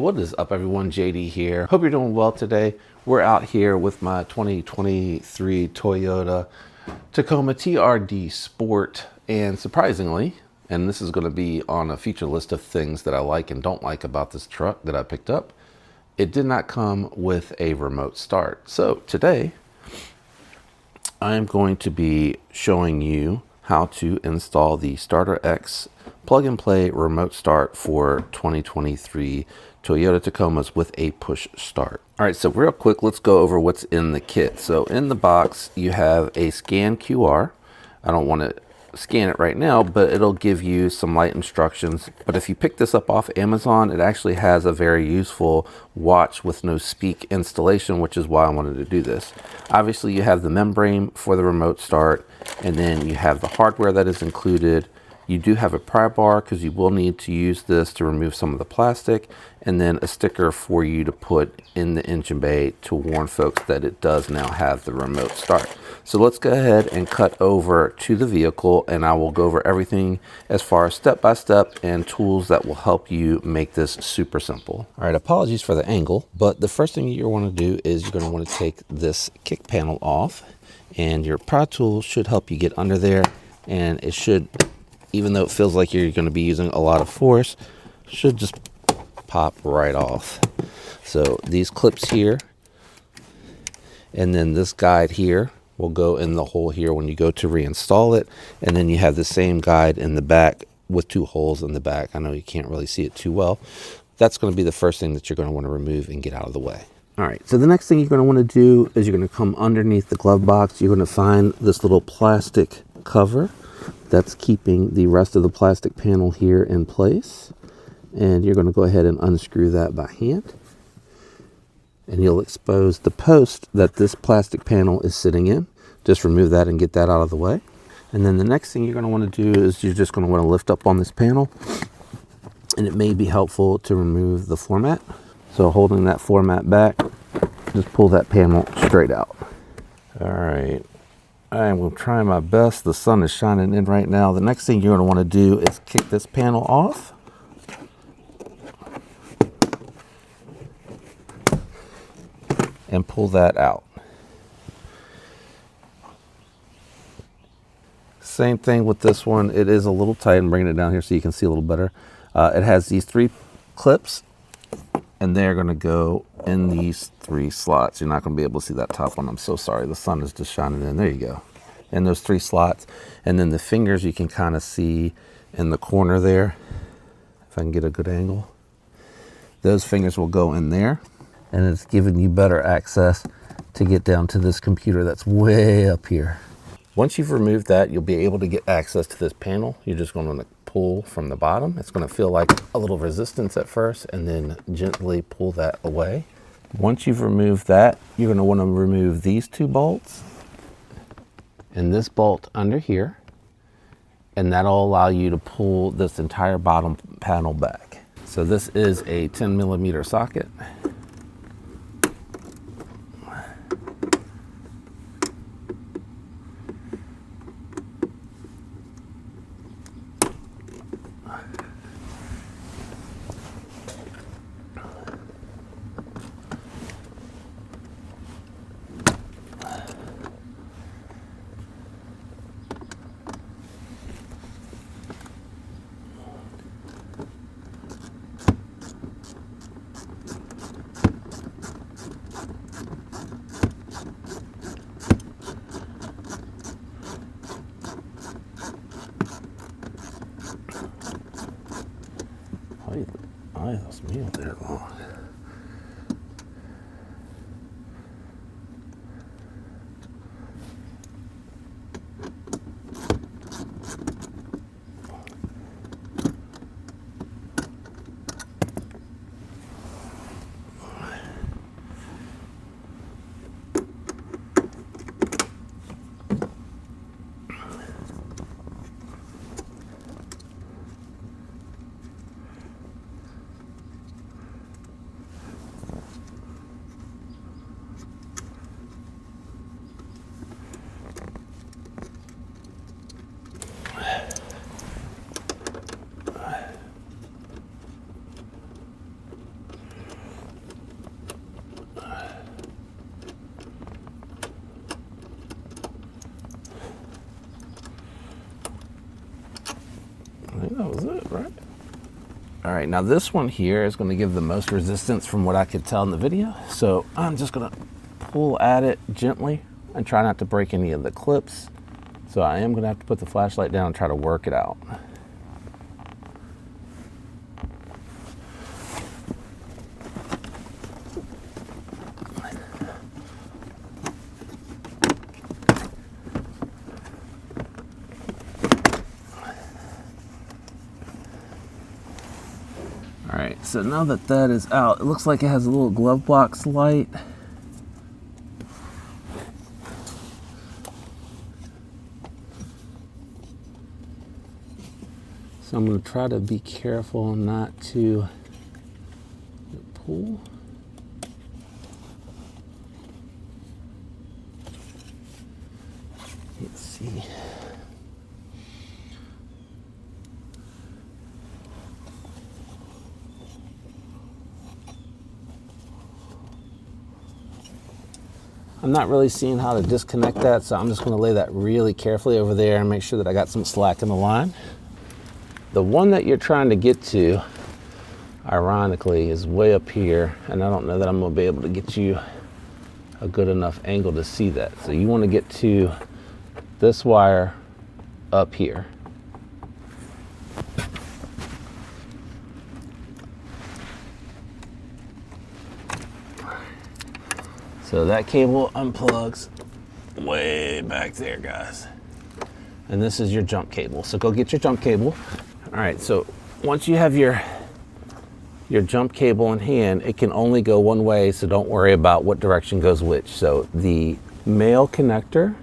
What is up, everyone? JD here. Hope you're doing well today. We're out here with my 2023 Toyota Tacoma TRD Sport, and surprisingly, and this is going to be on a feature list of things that I like and don't like about this truck that I picked up, it did not come with a remote start. So today, I'm going to be showing you how to install the Starter X plug and play remote start for 2023 Toyota Tacomas with a push start. All right, so real quick, let's go over what's in the kit. So in the box, you have a scan QR. I don't want to scan it right now, but it'll give you some light instructions. But if you pick this up off Amazon, it actually has a very useful watch with no speak installation, which is why I wanted to do this. Obviously, you have the membrane for the remote start, and then you have the hardware that is included. You do have a pry bar because you will need to use this to remove some of the plastic, and then a sticker for you to put in the engine bay to warn folks that it does now have the remote start. So let's go ahead and cut over to the vehicle, and I will go over everything as far as step-by-step and tools that will help you make this super simple. All right, apologies for the angle, but the first thing you want to do is you're going to want to take this kick panel off, and your pry tool should help you get under there, and it should, even though it feels like you're going to be using a lot of force, should just pop right off. So these clips here, and then this guide here will go in the hole here when you go to reinstall it. And then you have the same guide in the back with two holes in the back. I know you can't really see it too well. That's going to be the first thing that you're going to want to remove and get out of the way. All right, so the next thing you're going to want to do is you're going to come underneath the glove box. You're going to find this little plastic cover that's keeping the rest of the plastic panel here in place. And you're going to go ahead and unscrew that by hand. And you'll expose the post that this plastic panel is sitting in. Just remove that and get that out of the way. And then the next thing you're going to want to do is you're just going to want to lift up on this panel. And it may be helpful to remove the floor mat. So holding that floor mat back, just pull that panel straight out. All right. I am trying my best. The sun is shining in right now. The next thing you're going to want to do is kick this panel off. And pull that out. Same thing with this one. It is a little tight. I'm bringing it down here so you can see a little better. It has these three clips, and they're going to go in these three slots. You're not going to be able to see that top one. I'm so sorry. The sun is just shining in. There you go. And those three slots. And then the fingers you can kind of see in the corner there. If I can get a good angle. Those fingers will go in there. And it's giving you better access to get down to this computer that's way up here. Once you've removed that, you'll be able to get access to this panel. You're just going to pull from the bottom. It's going to feel like a little resistance at first, and then gently pull that away. Once you've removed that, you're going to want to remove these two bolts and this bolt under here, and that'll allow you to pull this entire bottom panel back. So this is a 10mm socket. Ay, Dios mío, there long. think that was it, right? All right, now this one here is going to give the most resistance from what I could tell in the video. So I'm just going to pull at it gently and try not to break any of the clips. So I am going to have to put the flashlight down and try to work it out. All right, so now that that is out, it looks like it has a little glove box light. So I'm going to try to be careful not to pull. Let's see. I'm not really seeing how to disconnect that, so I'm just going to lay that really carefully over there and make sure that I got some slack in the line. The one that you're trying to get to, ironically, is way up here, and I don't know that I'm going to be able to get you a good enough angle to see that. So you want to get to this wire up here. So that cable unplugs way back there, guys. And this is your jump cable. So go get your jump cable. All right, so once you have your jump cable in hand, it can only go one way, so don't worry about what direction goes which. So the male connector,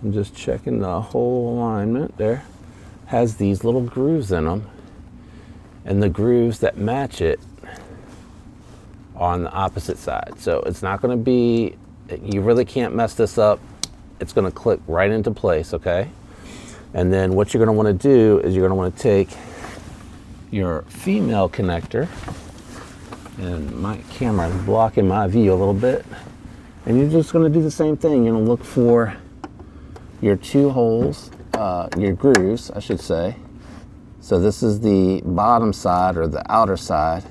I'm just checking the whole alignment there, has these little grooves in them, and the grooves that match it on the opposite side. So it's not going to be, you really can't mess this up. It's going to click right into place, okay? And then what you're going to want to do is you're going to want to take your female connector, and my camera is blocking my view a little bit, and you're just going to do the same thing. You're going to look for your two holes, your grooves, I should say. So this is the bottom side or the outer side.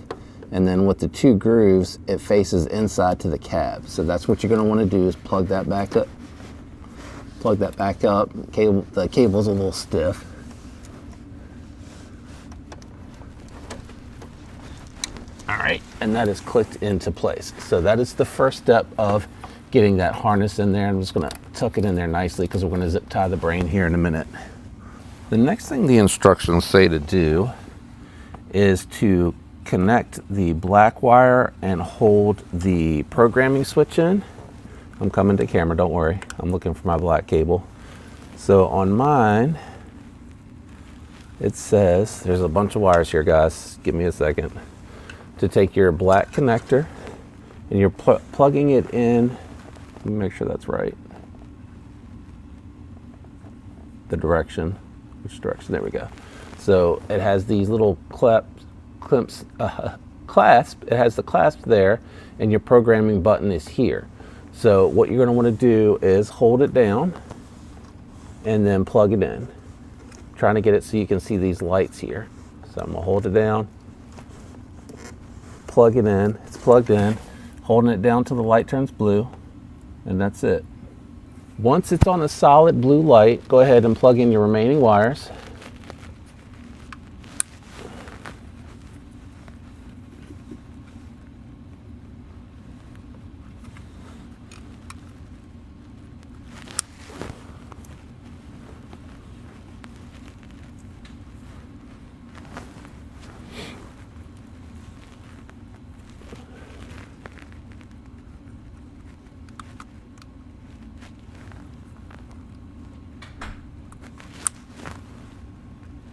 And then with the two grooves, it faces inside to the cab. So that's what you're going to want to do, is plug that back up. Plug that back up. The cable's a little stiff. All right, and that is clicked into place. So that is the first step of getting that harness in there. I'm just going to tuck it in there nicely because we're going to zip tie the brain here in a minute. The next thing the instructions say to do is to connect the black wire and hold the programming switch in. I'm coming to camera, don't worry. I'm looking for my black cable. So on mine, it says, there's a bunch of wires here, guys. Give me a second. To take your black connector, and you're plugging it in. Let me make sure that's right. The direction, which direction? There we go. So it has these little clasp. It has the clasp there, and your programming button is here. So what you're going to want to do is hold it down and then plug it in. Trying to get it so you can see these lights here. So I'm going to hold it down, plug it in. It's plugged in, holding it down till the light turns blue, and that's it. Once it's on a solid blue light, go ahead and plug in your remaining wires.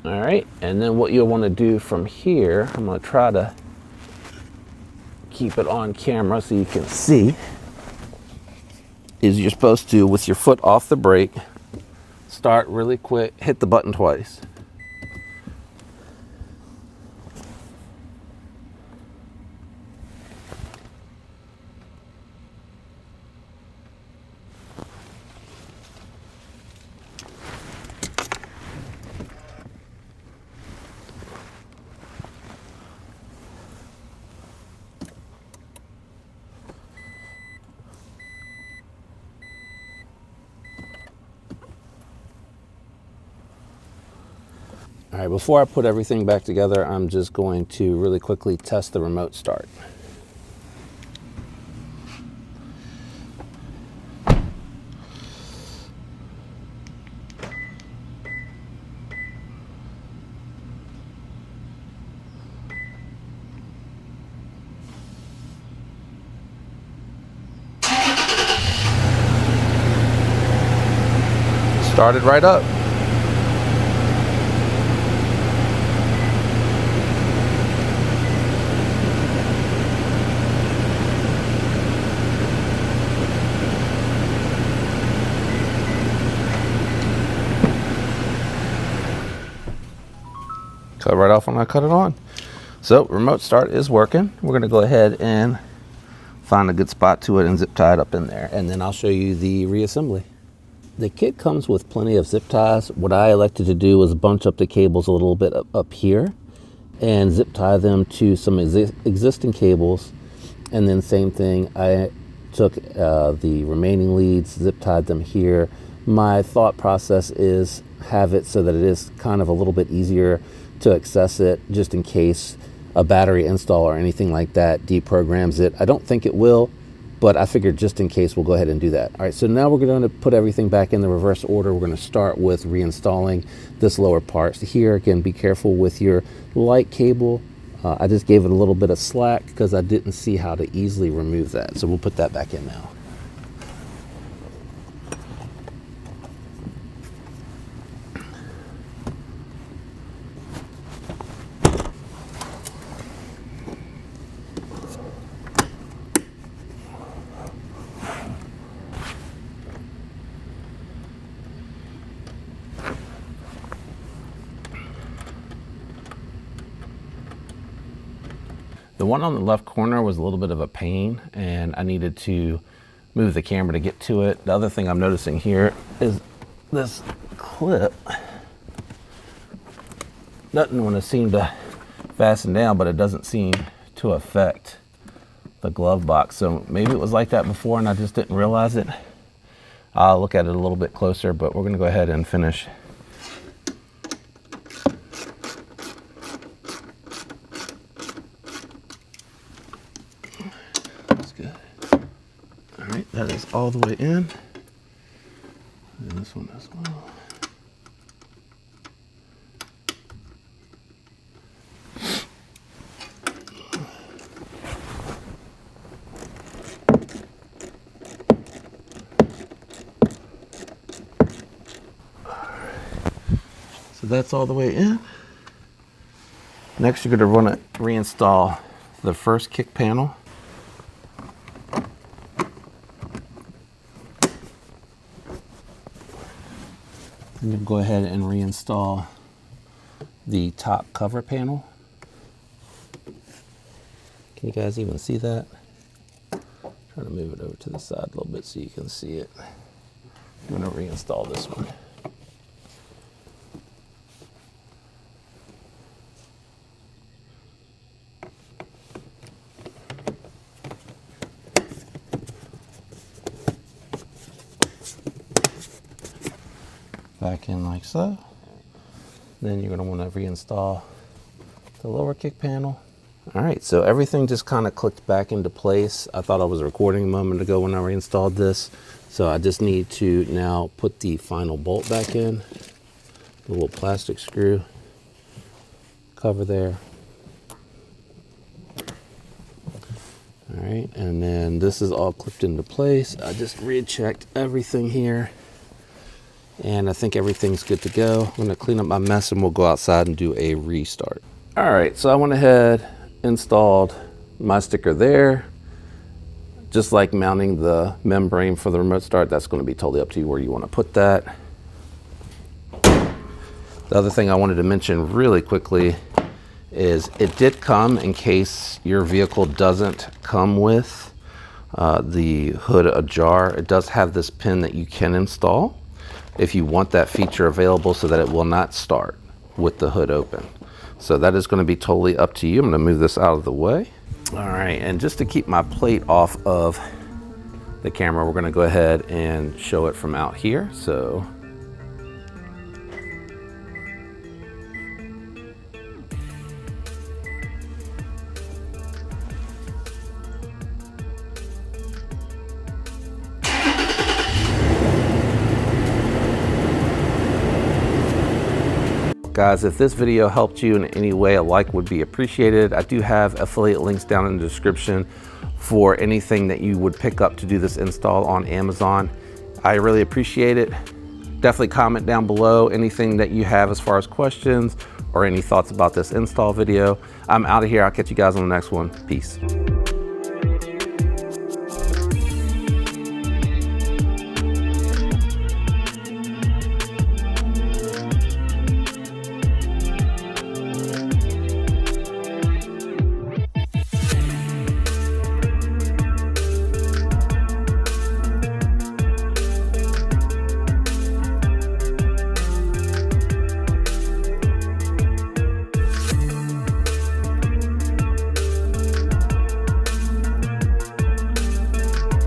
All right, and then what you'll want to do from here, I'm going to try to keep it on camera so you can see, is you're supposed to, with your foot off the brake, start really quick, hit the button twice. All right, before I put everything back together, I'm just going to really quickly test the remote start. Started right up. Cut right off when I cut it on. So remote start is working. We're gonna go ahead and find a good spot to it and zip tie it up in there. And then I'll show you the reassembly. The kit comes with plenty of zip ties. What I elected to do was bunch up the cables a little bit up here and zip tie them to some existing cables. And then same thing, I took the remaining leads, zip tied them here. My thought process is have it so that it is kind of a little bit easier to access it, just in case a battery install or anything like that deprograms it. I don't think it will, but I figured just in case we'll go ahead and do that. All right, so now we're going to put everything back in the reverse order. We're going to start with reinstalling this lower part. So here, again, be careful with your light cable. I just gave it a little bit of slack because I didn't see how to easily remove that. So we'll put that back in now. The one on the left corner was a little bit of a pain, and I needed to move the camera to get to it. The other thing I'm noticing here is this clip doesn't want to seem to fasten down, but it doesn't seem to affect the glove box. So maybe it was like that before and I just didn't realize it. I'll look at it a little bit closer, but we're going to go ahead and finish. That is all the way in, and this one as well. So that's all the way in. Next, you're going to want to reinstall the first kick panel. I'm going to go ahead and reinstall the top cover panel. Can you guys even see that? Trying to move it over to the side a little bit so you can see it. I'm going to reinstall this one. Back in like so. Then you're going to want to reinstall the lower kick panel. All right, so everything just kind of clicked back into place. I thought I was recording a moment ago when I reinstalled this. So I just need to now put the final bolt back in. The little plastic screw cover there. All right, and then this is all clipped into place. I just rechecked everything here. And I think everything's good to go. I'm gonna clean up my mess and we'll go outside and do a restart. All right, so I went ahead, installed my sticker there. Just like mounting the membrane for the remote start, that's gonna be totally up to you where you wanna put that. The other thing I wanted to mention really quickly is it did come in case your vehicle doesn't come with the hood ajar. It does have this pin that you can install if you want that feature available so that it will not start with the hood open. So that is going to be totally up to you. I'm going to move this out of the way. All right, and just to keep my plate off of the camera, we're going to go ahead and show it from out here. So guys, if this video helped you in any way, a like would be appreciated. I do have affiliate links down in the description for anything that you would pick up to do this install on Amazon. I really appreciate it. Definitely comment down below anything that you have as far as questions or any thoughts about this install video. I'm out of here. I'll catch you guys on the next one. Peace.